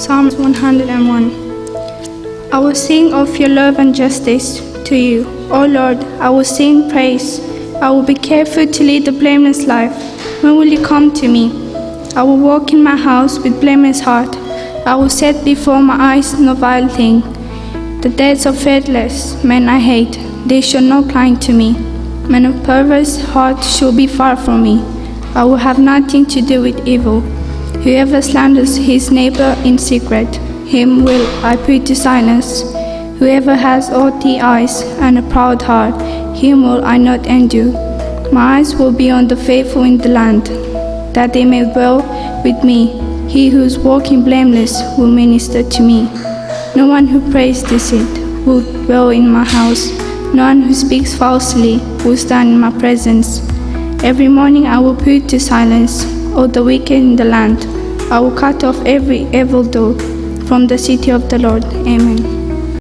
Psalms 101. I will sing of your love and justice to you, O Lord. I will sing praise. I will be careful to lead a blameless life. When will you come to me? I will walk in my house with blameless heart. I will set before my eyes no vile thing. The deeds of faithless men I hate, they shall not cling to me. Men of perverse heart shall be far from me. I will have nothing to do with evil. Whoever slanders his neighbor in secret, him will I put to silence. Whoever has haughty eyes and a proud heart, him will I not endure. My eyes will be on the faithful in the land, that they may dwell with me. He who is walking blameless will minister to me. No one who prays deceit will dwell in my house. No one who speaks falsely will stand in my presence. Every morning I will put to silence all the wicked in the land. I will cut off every evildoer from the city of the Lord. Amen.